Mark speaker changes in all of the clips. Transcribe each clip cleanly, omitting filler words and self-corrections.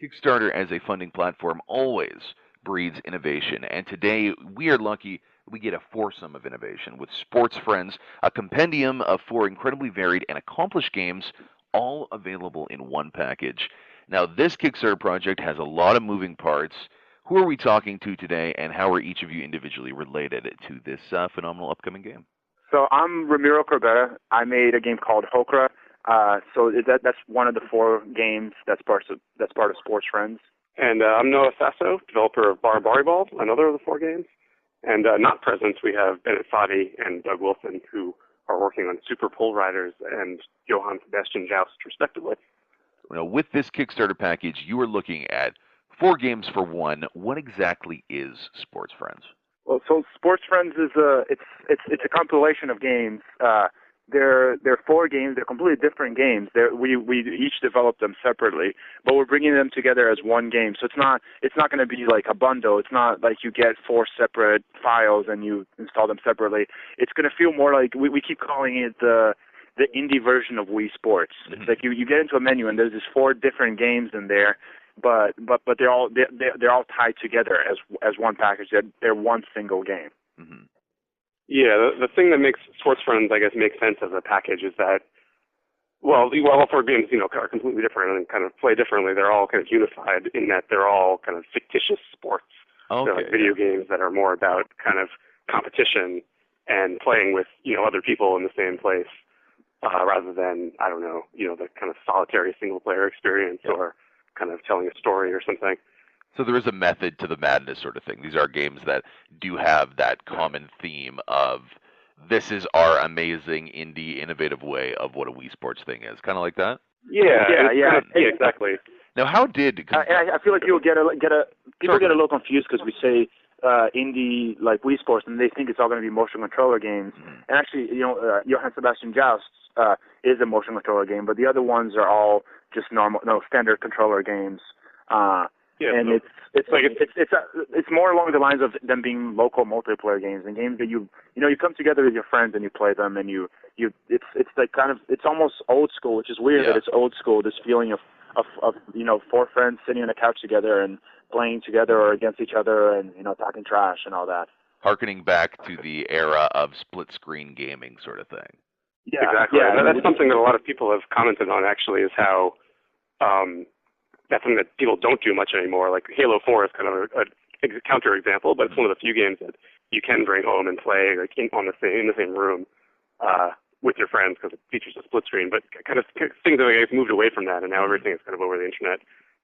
Speaker 1: Kickstarter as a funding platform always breeds innovation, and today we are lucky we get a foursome of innovation with Sports Friends, a compendium of four incredibly varied and accomplished games, all available in one package. Now, this Kickstarter project has a lot of moving parts. Who are we talking to today, and how are each of you individually related to this phenomenal upcoming game?
Speaker 2: So I'm Ramiro Corbetta. I made a game called Hokra. That's one of the four games that's part of Sports Friends.
Speaker 3: And I'm Noah Sasso, developer of Bar Ball, another of the four games. And not present, we have Bennett Foddy and Doug Wilson, who are working on Super Pole Riders and Johann Sebastian Joust, respectively.
Speaker 1: Now, with this Kickstarter package, you are looking at four games for one. What exactly is Sports Friends?
Speaker 2: Well, so Sports Friends is it's a compilation of games. They're four games. They're completely different games. We each developed them separately, but we're bringing them together as one game. So it's not going to be like a bundle. It's not like you get four separate files and you install them separately. It's going to feel more like we keep calling it the indie version of Wii Sports.
Speaker 1: Mm-hmm.
Speaker 2: It's like you get into a menu and there's these four different games in there, but they're all tied together as one package. They're one single game.
Speaker 1: Mm-hmm.
Speaker 3: Yeah, the thing that makes Sports Friends, I guess, make sense as a package is that, well, all four games, are completely different and kind of play differently. They're all kind of unified in that they're all kind of fictitious sports.
Speaker 1: Okay,
Speaker 3: they're like video games that are more about kind of competition and playing with, other people in the same place, rather than, I don't know, the kind of solitary single-player experience or kind of telling a story or something.
Speaker 1: So there is a method to the madness sort of thing. These are games that do have that common theme of this is our amazing indie innovative way of what a Wii Sports thing is. Kind of like that?
Speaker 3: Yeah, exactly.
Speaker 1: Now, how did...
Speaker 2: I feel like people get a little confused because we say indie like Wii Sports and they think it's all going to be motion controller games.
Speaker 1: Mm-hmm.
Speaker 2: And actually, Johann Sebastian Joust is a motion controller game, but the other ones are all just standard controller games. And it's more along the lines of them being local multiplayer games and games that you come together with your friends and you play them and it's like kind of it's almost old school, which is weird that it's old school. This feeling of four friends sitting on a couch together and playing together or against each other and talking trash and all that.
Speaker 1: Harkening back to the era of split screen gaming sort of thing.
Speaker 3: Yeah, exactly. Yeah, that's something that a lot of people have commented on actually is how. That's something that people don't do much anymore. Like Halo 4 is kind of a counter example, but it's one of the few games that you can bring home and play like in the same room with your friends because it features a split screen. But kind of things have moved away from that, and now everything is kind of over the internet.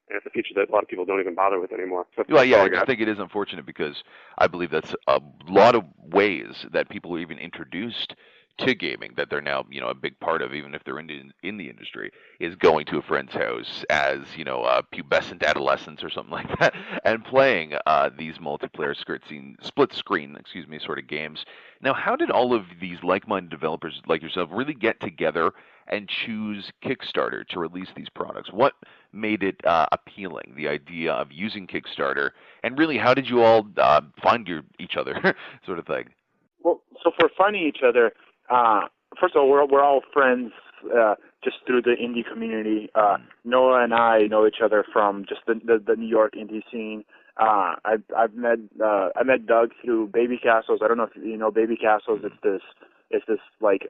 Speaker 3: And it's a feature that a lot of people don't even bother with anymore. So
Speaker 1: well, yeah, I just think it is unfortunate because I believe that's a lot of ways that people are even introduced to gaming that they're now, a big part of, even if they're in the industry, is going to a friend's house as, pubescent adolescents or something like that, and playing these multiplayer split screen, sort of games. Now, how did all of these like-minded developers like yourself really get together and choose Kickstarter to release these products? What made it appealing, the idea of using Kickstarter, and really, how did you all find each other, sort of thing?
Speaker 2: Well, so for finding each other, first of all, we're all friends just through the indie community. Noah and I know each other from just the New York indie scene. I met Doug through Baby Castles. I don't know if you know Baby Castles. It's this like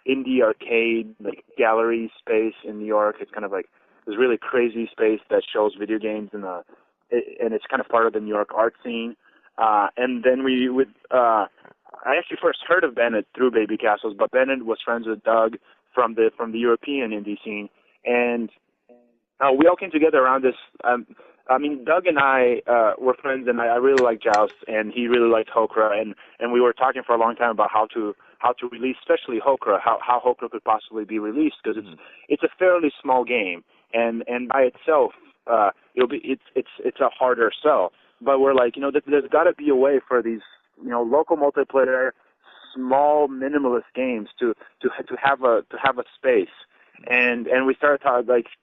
Speaker 2: indie arcade like gallery space in New York. It's kind of like this really crazy space that shows video games and it's kind of part of the New York art scene. And then I actually first heard of Bennett through Baby Castles, but Bennett was friends with Doug from the European indie scene, and we all came together around this. Doug and I were friends, and I really liked Joust, and he really liked Hokra, and we were talking for a long time about how to release, especially Hokra, how Hokra could possibly be released because it's a fairly small game, and by itself it's a harder sell. But we're like, there's got to be a way for these local multiplayer, small minimalist games to have a space, and we started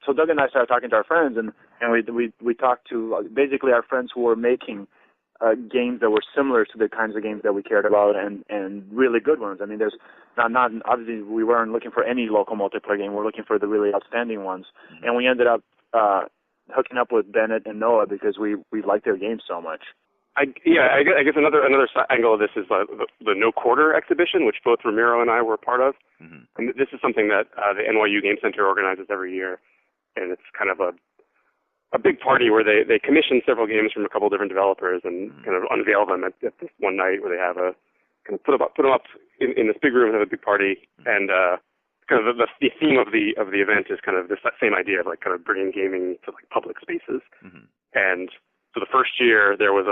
Speaker 2: so Doug and I started talking to our friends, and we talked to basically our friends who were making games that were similar to the kinds of games that we cared about, and really good ones. I mean, there's not obviously we weren't looking for any local multiplayer game. We're looking for the really outstanding ones, and we ended up hooking up with Bennett and Noah because we like their games so much.
Speaker 3: I guess another angle of this is the No Quarter exhibition, which both Ramiro and I were part of.
Speaker 1: Mm-hmm.
Speaker 3: And this is something that the NYU Game Center organizes every year, and it's kind of a big party where they commission several games from a couple different developers and kind of unveil them at this one night where they have a kind of put them up in this big room and have a big party. And kind of the theme of the event is kind of this same idea of like kind of bringing gaming to like public spaces. Mm-hmm. And so the first year there was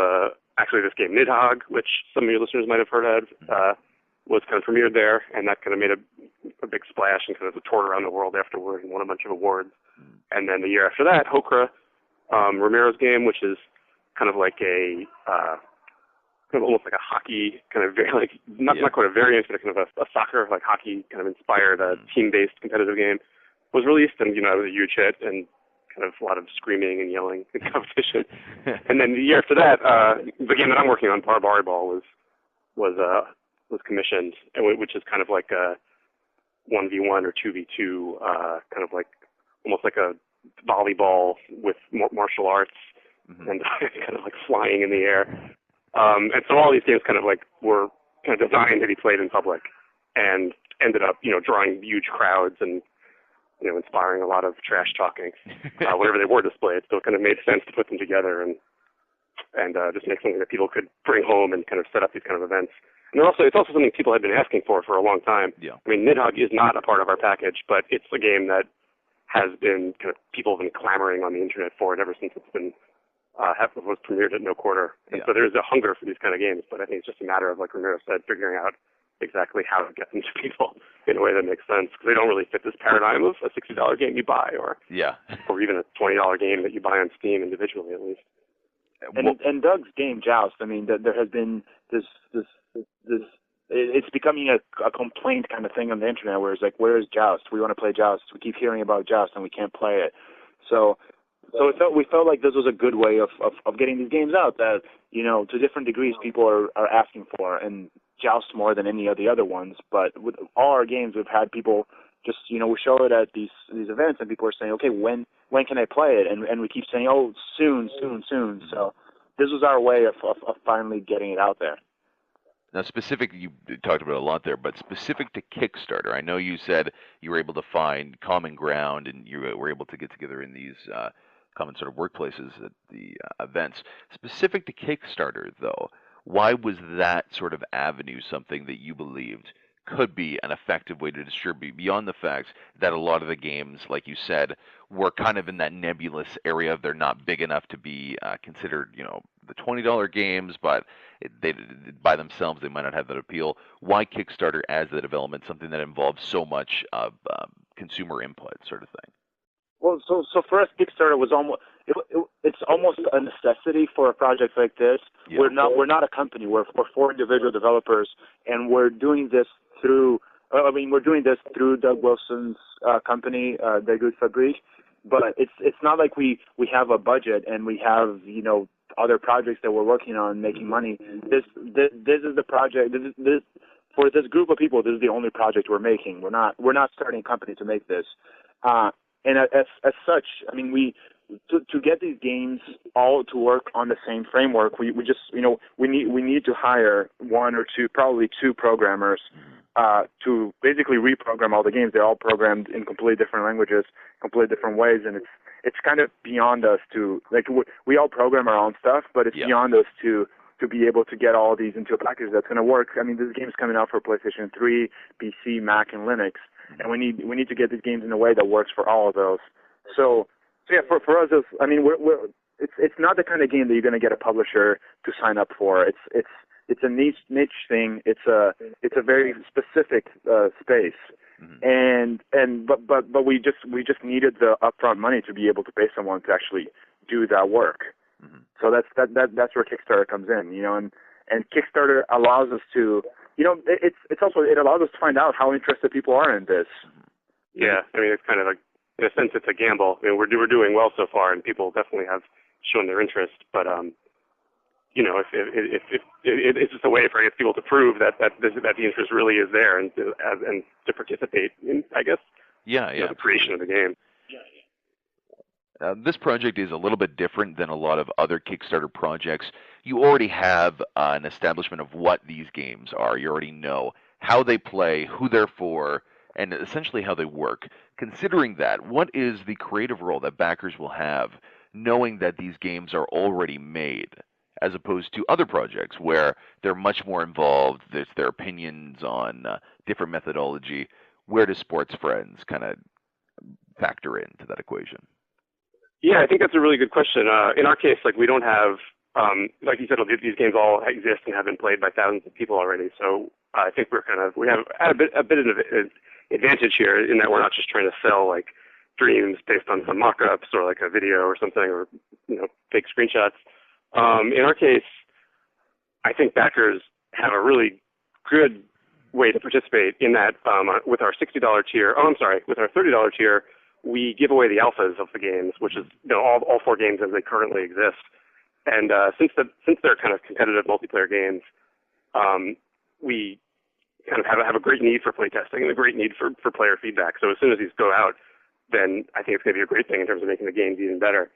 Speaker 3: actually this game Nidhogg, which some of your listeners might have heard of, was kind of premiered there, and that kind of made a big splash and kind of toured around the world afterward and won a bunch of awards. And then the year after that, Hokra, Ramiro's game, which is kind of like a kind of almost like a hockey kind of like not quite a variant, but kind of a soccer like hockey kind of inspired team-based competitive game, was released, and it was a huge hit and kind of a lot of screaming and yelling in competition. And then the year after that, the game that I'm working on, Barbari Ball, was commissioned, which is kind of like a 1v1 or 2v2, kind of like almost like a volleyball with martial arts and kind of like flying in the air. And so all these games kind of like were kind of designed to be played in public and ended up, drawing huge crowds and, inspiring a lot of trash talking whenever they were displayed. So it kind of made sense to put them together and just make something that people could bring home and kind of set up these kind of events. And it's also something people had been asking for a long time. Yeah. I mean, Nidhogg is not a part of our package, but it's a game that has been kind of people have been clamoring on the internet for it ever since it's been was premiered at No Quarter. And so there's a hunger for these kind of games, but I think it's just a matter of, like Ramiro said, figuring out exactly how to get them to people in a way that makes sense, because they don't really fit this paradigm of a $60 game you buy or even a $20 game that you buy on Steam individually at least.
Speaker 2: And Doug's game Joust, I mean, there has been this it's becoming a complaint kind of thing on the internet where it's like, where is Joust? We want to play Joust. We keep hearing about Joust and we can't play it. So we felt like this was a good way of getting these games out that, to different degrees people are asking for, and Joust more than any of the other ones. But with all our games, we've had people just, we show it at these events and people are saying, okay, when can I play it? And we keep saying, oh, soon. So this was our way of finally getting it out there.
Speaker 1: Now, specific, you talked about it a lot there, but specific to Kickstarter, I know you said you were able to find common ground and you were able to get together in these common sort of workplaces at the events. Specific to Kickstarter, though, why was that sort of avenue something that you believed could be an effective way to distribute, beyond the fact that a lot of the games, like you said, were kind of in that nebulous area? They're not big enough to be considered, the $20 games, but they by themselves they might not have that appeal. Why Kickstarter as the development, something that involves so much of consumer input, sort of thing?
Speaker 2: Well, so for us, Kickstarter was it's almost a necessity for a project like this. Yeah. We're not a company. We're four individual developers, and we're doing this through Doug Wilson's company, De Good Fabrique. But it's not like we have a budget and we have other projects that we're working on making money. This is the project. This for this group of people. This is the only project we're making. We're not starting a company to make this. And as such, I mean, to get these games all to work on the same framework, we just we need to hire one or two, probably two programmers to basically reprogram all the games. They're all programmed in completely different languages, completely different ways, and it's kind of beyond us to we all program our own stuff, but it's beyond us to be able to get all of these into a package that's going to work. I mean, this game's coming out for PlayStation 3, PC, Mac, and Linux, and we need to get these games in a way that works for all of those. So yeah, for us, it's not the kind of game that you're going to get a publisher to sign up for. It's a niche thing. It's a very specific space, but we just needed the upfront money to be able to pay someone to actually do that work. So that's where Kickstarter comes in, and Kickstarter allows us to, it allows us to find out how interested people are in this.
Speaker 3: Yeah, I mean, it's kind of like, in a sense, it's a gamble. I mean, we're doing well so far, and people definitely have shown their interest. But if it's just a way for people to prove that the interest really is there, and to participate in, I guess, the creation of the game.
Speaker 1: This project is a little bit different than a lot of other Kickstarter projects. You already have an establishment of what these games are. You already know how they play, who they're for, and essentially how they work. Considering that, what is the creative role that backers will have knowing that these games are already made, as opposed to other projects where they're much more involved, there's their opinions on different methodology? Where does Sports Friends kind of factor into that equation?
Speaker 3: Yeah, I think that's a really good question. In our case, like we don't have, like you said, these games all exist and have been played by thousands of people already. So I think we have a bit of an advantage here in that we're not just trying to sell like dreams based on some mock-ups or like a video or something or fake screenshots. In our case, I think backers have a really good way to participate in that with our $60 tier. With our $30 tier. We give away the alphas of the games, which is all 4 games as they currently exist. And since they're kind of competitive multiplayer games, we kind of have a great need for playtesting and a great need for player feedback. So as soon as these go out, then I think it's going to be a great thing in terms of making the games even better.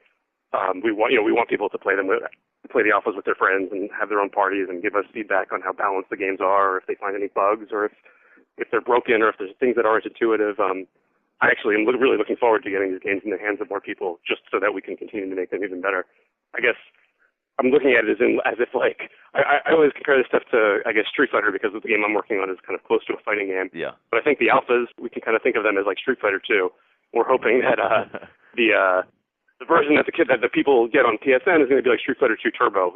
Speaker 3: We want people to play the alphas with their friends and have their own parties and give us feedback on how balanced the games are, or if they find any bugs, or if they're broken, or if there's things that aren't intuitive. I actually am really looking forward to getting these games in the hands of more people, just so that we can continue to make them even better. I guess I'm looking at it as if like I always compare this stuff to Street Fighter, because the game I'm working on is kind of close to a fighting game.
Speaker 1: Yeah.
Speaker 3: But I think the alphas, we can kind of think of them as like Street Fighter 2. We're hoping that the version that the people get on PSN is going to be like Street Fighter 2 Turbo.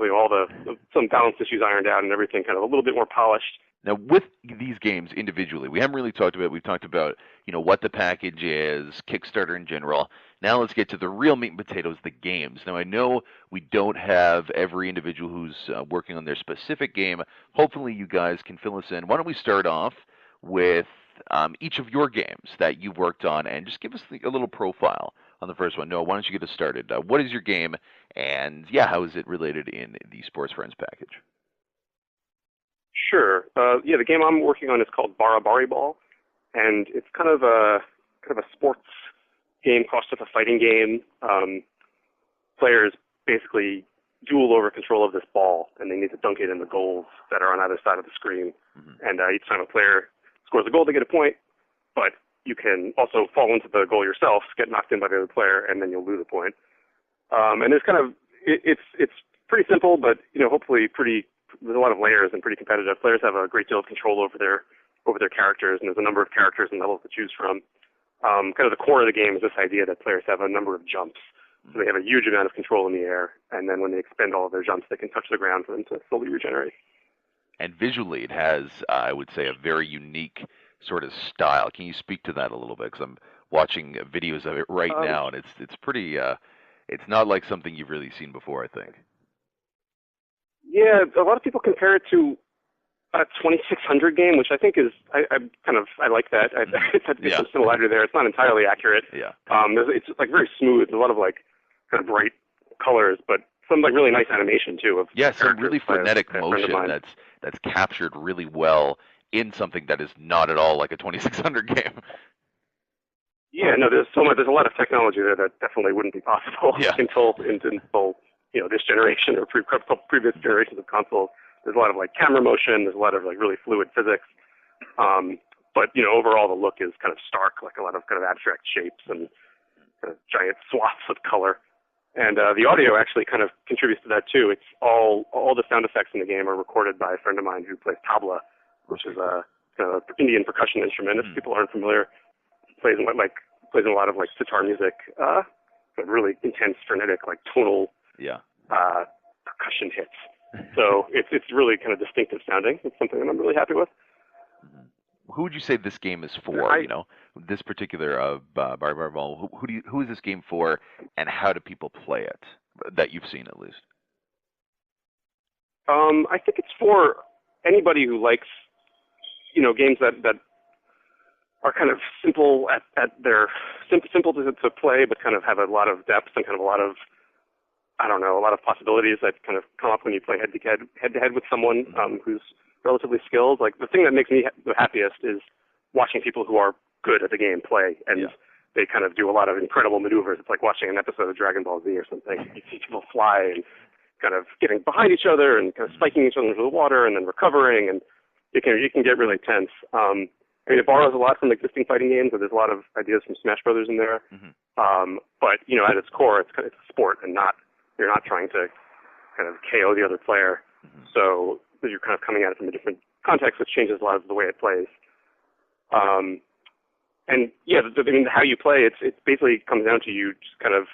Speaker 3: Some balance issues ironed out and everything kind of a little bit more polished.
Speaker 1: Now, with these games individually, we haven't really talked about. We've talked about, what the package is, Kickstarter in general. Now let's get to the real meat and potatoes, the games. Now I know we don't have every individual who's working on their specific game. Hopefully, you guys can fill us in. Why don't we start off with each of your games that you've worked on, and just give us a little profile on the first one. Noah, why don't you get us started? What is your game, and how is it related in the Sports Friends package?
Speaker 3: Sure. The game I'm working on is called Barabari Ball, and it's kind of a sports game crossed with a fighting game. Players basically duel over control of this ball, and they need to dunk it in the goals that are on either side of the screen. Mm-hmm. And each time a player scores a goal, they get a point, but you can also fall into the goal yourself, get knocked in by the other player, and then you'll lose a point. And it's it's pretty simple, but hopefully there's a lot of layers and pretty competitive. Players have a great deal of control over their characters, and there's a number of characters and levels to choose from. Kind of the core of the game is this idea that players have a number of jumps. So they have a huge amount of control in the air, and then when they expend all of their jumps, they can touch the ground for them to slowly regenerate.
Speaker 1: And visually, it has, I would say, a very unique sort of style. Can you speak to that a little bit? Because I'm watching videos of it right now, and it's pretty. It's not like something you've really seen before, I think.
Speaker 3: Yeah, a lot of people compare it to a 2600 game, which I think is I like that. It's some similarity there. It's not entirely accurate.
Speaker 1: Yeah.
Speaker 3: It's like very smooth. A lot of like kind of bright colors, but some like really nice animation too.
Speaker 1: Some really frenetic motion that's captured really well in something that is not at all like a 2600 game.
Speaker 3: Yeah, no, there's a lot of technology there that definitely wouldn't be possible until this generation or previous generations of consoles. There's a lot of like camera motion. There's a lot of like really fluid physics. But overall the look is kind of stark, like a lot of kind of abstract shapes and kind of giant swaths of color. And the audio actually kind of contributes to that too. It's all the sound effects in the game are recorded by a friend of mine who plays tabla, which is a kind of Indian percussion instrument. If people aren't familiar, plays in a lot of like sitar music, really intense, frenetic, like tonal percussion hits. So it's really kind of distinctive sounding. It's something that I'm really happy with.
Speaker 1: Who would you say this game is for? This particular Barabari Ball. Who is this game for, and how do people play it? That you've seen at least.
Speaker 3: I think it's for anybody who likes, games that are kind of simple at their simple to play, but kind of have a lot of depth and kind of a lot of possibilities that kind of come up when you play head to head with someone who's relatively skilled. Like the thing that makes me the happiest is watching people who are good at the game play, and they kind of do a lot of incredible maneuvers. It's like watching an episode of Dragon Ball Z or something. You see people fly and kind of getting behind each other and kind of spiking each other into the water and then recovering, and it can get really tense. I mean, it borrows a lot from existing fighting games, and there's a lot of ideas from Smash Brothers in there. But you know, at its core, it's a sport, and you're not trying to kind of KO the other player. So you're kind of coming at it from a different context, which changes a lot of the way it plays. And yeah, I mean, how you play, it basically comes down to you just kind of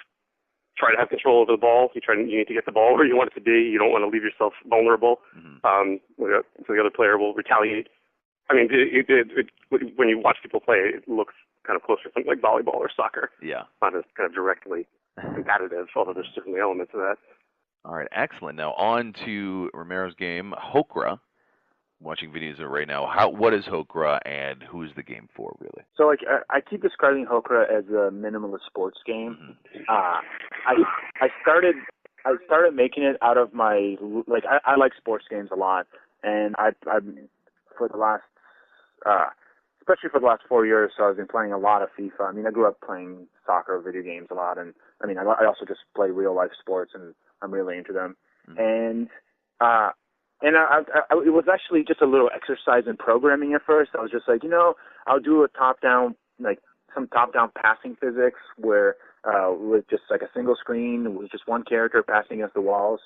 Speaker 3: try to have control over the ball. You need to get the ball where you want it to be. You don't want to leave yourself vulnerable. So the other player will retaliate. I mean, when you watch people play, it looks kind of closer to something like volleyball or soccer. Yeah. Not as kind of directly competitive, although there's certainly elements of that.
Speaker 1: All right, excellent. Now on to Romero's game, Hokra. Watching videos of it right now. What is Hokra, and who is the game for, really?
Speaker 2: So, like, I keep describing Hokra as a minimalist sports game. I started making it out of my, like, I like sports games a lot, and I for the last, especially for the last 4 years, so I've been playing a lot of FIFA. I mean, I grew up playing soccer video games a lot, and I mean, I also just play real life sports, and I'm really into them. And it was actually just a little exercise in programming at first. I was just like, I'll do a top-down, like some top-down passing physics where with just like a single screen with just one character passing against the walls.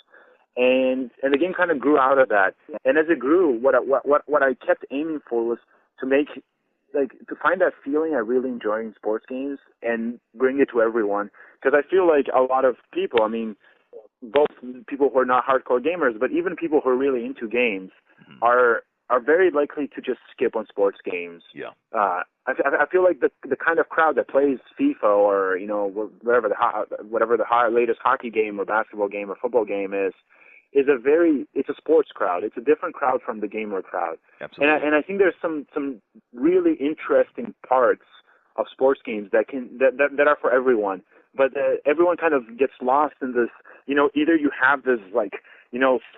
Speaker 2: And the game kind of grew out of that. And as it grew, what I kept aiming for was to find that feeling I really enjoy in sports games and bring it to everyone. Because I feel like a lot of people, I mean, both people who are not hardcore gamers, but even people who are really into games are very likely to just skip on sports games. Yeah. I feel like the kind of crowd that plays FIFA or whatever the latest hockey game or basketball game or football game is it's a sports crowd. It's a different crowd from the gamer crowd. Absolutely. And I think there's some really interesting parts of sports games that are for everyone. But everyone kind of gets lost in this, either you have this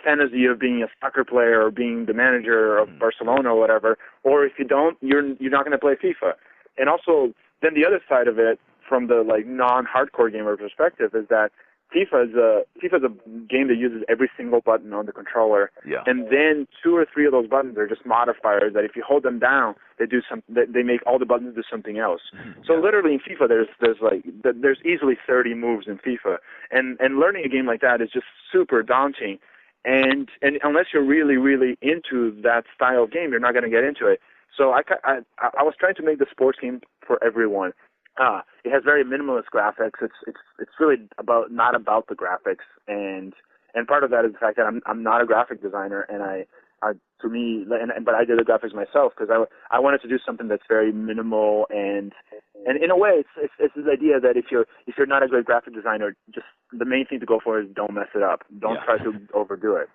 Speaker 2: fantasy of being a soccer player or being the manager of Barcelona or whatever, or if you don't, you're not going to play FIFA. And also, then the other side of it, from the non-hardcore gamer perspective, is that FIFA is a game that uses every single button on the controller. Yeah. And then 2 or 3 of those buttons are just modifiers that if you hold them down, they make all the buttons do something else. So literally in FIFA, there's easily 30 moves in FIFA, and learning a game like that is just super daunting. And unless you're really, really into that style of game, you're not going to get into it. So I was trying to make the sports game for everyone. It has very minimalist graphics. It's really not about the graphics, and part of that is the fact that I'm not a graphic designer, and but I did the graphics myself because I wanted to do something that's very minimal, and in a way it's this idea that if you're not a great graphic designer, just the main thing to go for is don't mess it up, don't try to overdo it.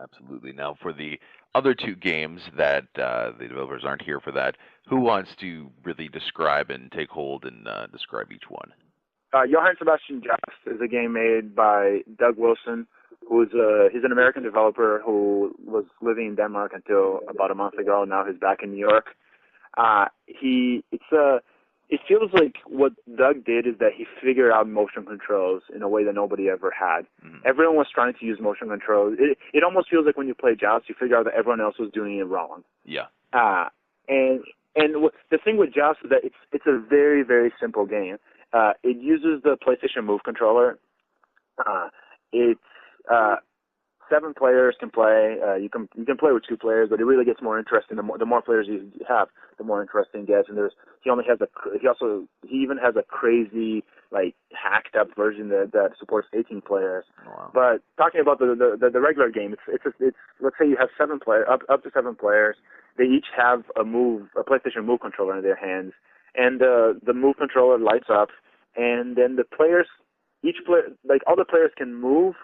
Speaker 1: Absolutely. Now, for the other 2 games that the developers aren't here for that, who wants to really describe and take hold and describe each one?
Speaker 2: Johann Sebastian Joust is a game made by Doug Wilson, he's an American developer who was living in Denmark until about a month ago. Now he's back in New York. It feels like what Doug did is that he figured out motion controls in a way that nobody ever had. Everyone was trying to use motion controls. It almost feels like when you play Joust, you figure out that everyone else was doing it wrong. Yeah. And the thing with Joust is that it's a very, very simple game. It uses the PlayStation Move controller. It's 7 players can play. You can play with 2 players, but it really gets more interesting. The more players you have, the more interesting it gets. And he even has a crazy hacked up version that supports 18 players. Oh, wow. But talking about the regular game, it's let's say you have 7 players, up to 7 players. They each have a PlayStation Move controller in their hands, and the Move controller lights up, and then all the players can move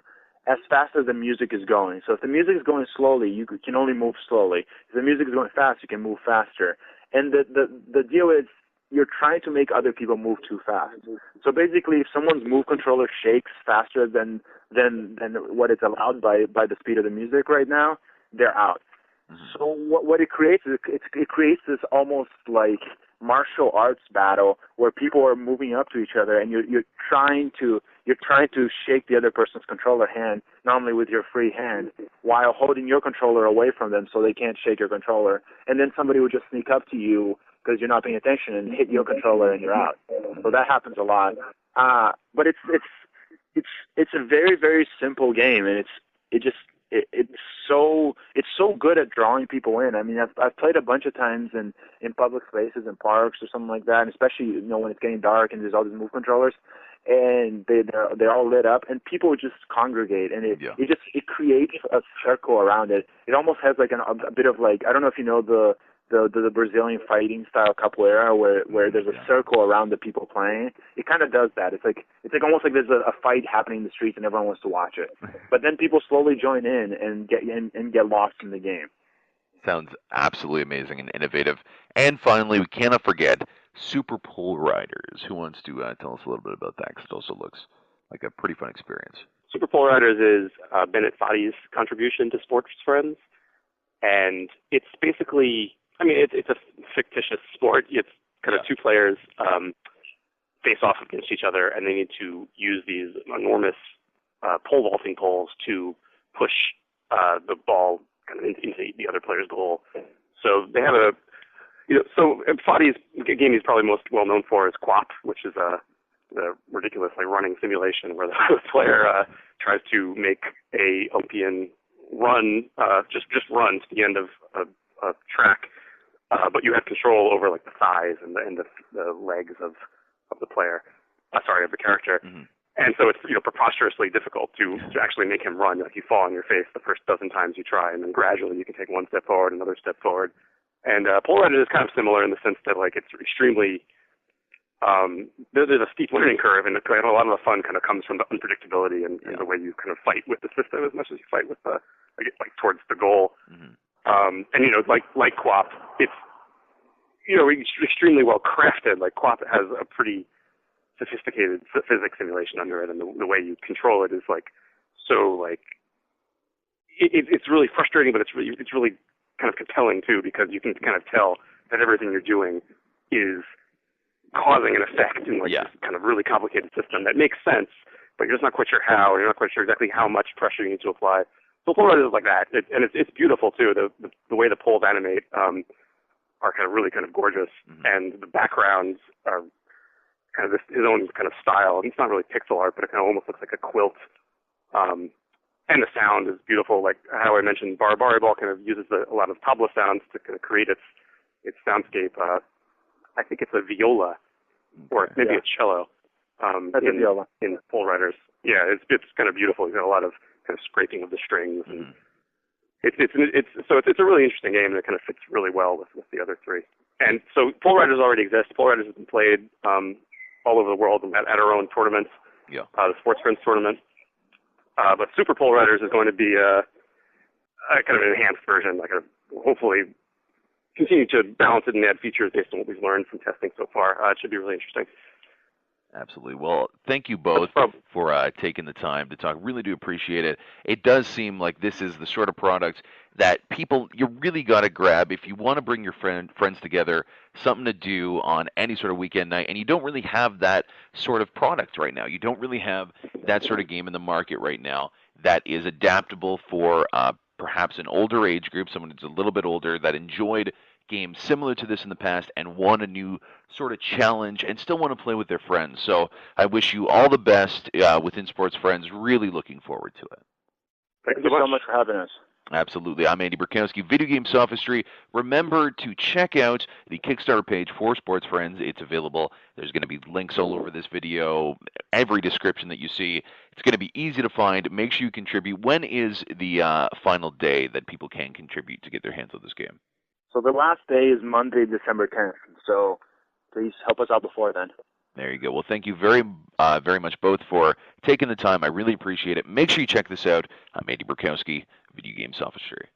Speaker 2: as fast as the music is going. So if the music is going slowly, you can only move slowly. If the music is going fast, you can move faster. And the deal is you're trying to make other people move too fast. So basically, if someone's Move controller shakes faster than what is allowed by the speed of the music right now, they're out. So what it creates is it creates this almost like martial arts battle where people are moving up to each other, and you're trying to shake the other person's controller hand, normally with your free hand, while holding your controller away from them so they can't shake your controller. And then somebody will just sneak up to you because you're not paying attention and hit your controller and you're out. So that happens a lot. But it's a very, very simple game, and it's so good at drawing people in. I mean, I've played a bunch of times in public spaces and parks or something like that, and especially when it's getting dark and there's all these move controllers, and they're all lit up, and people just congregate, and it creates a circle around it. It almost has like a bit of like, I don't know if you know the Brazilian fighting style capoeira where there's a circle around the people playing. It kind of does that. It's like almost like there's a fight happening in the streets and everyone wants to watch it. But then people slowly join in and get lost in the game.
Speaker 1: Sounds absolutely amazing and innovative. And finally, we cannot forget Super Pole Riders. Who wants to tell us a little bit about that? Because it also looks like a pretty fun experience.
Speaker 3: Super Pole Riders is Bennett Foddy's contribution to Sportsfriends, and it's basically, I mean, it's a fictitious sport. It's kind of two players face off against each other, and they need to use these enormous pole vaulting poles to push the ball kind of into the other player's goal. So they have so Foddy's game he's probably most well known for is QWOP, which is the ridiculous running simulation where the player tries to make a Olympian run, just run to the end of a track. But you have control over the thighs and the legs of the player, of the character. Mm-hmm. And so it's preposterously difficult to actually make him run. You fall on your face the first dozen times you try, and then gradually you can take one step forward, another step forward. And Pole Riders is kind of similar in the sense that it's extremely there's a steep learning curve, and a lot of the fun kind of comes from the unpredictability and the way you kind of fight with the system as much as you fight with towards the goal. Mm-hmm. And like QWOP, it's extremely well crafted. Like QWOP has a pretty sophisticated physics simulation under it, and the way you control it is it's really frustrating, but it's really kind of compelling too, because you can kind of tell that everything you're doing is causing an effect in this kind of really complicated system that makes sense, but you're just not quite sure how, or you're not quite sure exactly how much pressure you need to apply. So Pole Riders is like that, and it's beautiful too. The way the poles animate are kind of really kind of gorgeous, and the backgrounds are kind of his own kind of style. And it's not really pixel art, but it kind of almost looks like a quilt. And the sound is beautiful, like how I mentioned. Bari Ball kind of uses a lot of tabla sounds to kind of create its soundscape. I think it's a viola, or maybe a cello.
Speaker 2: That's a viola.
Speaker 3: In Pole Riders. Yeah, it's kind of beautiful. You've got a lot of kind of scraping of the strings, and it's a really interesting game that kind of fits really well with the other three. And so Pole Riders already exists. Pole Riders has been played all over the world at our own tournaments. Yeah. The Sportsfriends tournament. But Super Pole Riders is going to be a kind of an enhanced version, hopefully continue to balance it and add features based on what we've learned from testing so far. It should be really interesting.
Speaker 1: Absolutely. Well, thank you both for taking the time to talk. Really do appreciate it. It does seem like this is the sort of product that you really got to grab if you want to bring your friends together, something to do on any sort of weekend night, and you don't really have that sort of product right now. You don't really have that sort of game in the market right now that is adaptable for perhaps an older age group, someone who's a little bit older that enjoyed games similar to this in the past and want a new sort of challenge and still want to play with their friends. So I wish you all the best within Sportsfriends. Really looking forward to it.
Speaker 2: Thank you so much for having us.
Speaker 1: Absolutely. I'm Andy Borkowski, Video Game Sophistry. Remember to check out the Kickstarter page for Sportsfriends. It's available. There's going to be links all over this video, every description that you see. It's going to be easy to find. Make sure you contribute. When is the final day that people can contribute to get their hands on this game?
Speaker 2: So the last day is Monday, December 10th. So please help us out before then.
Speaker 1: There you go. Well, thank you very much both for taking the time. I really appreciate it. Make sure you check this out. I'm Andy Borkowski, Video Game Sophistry.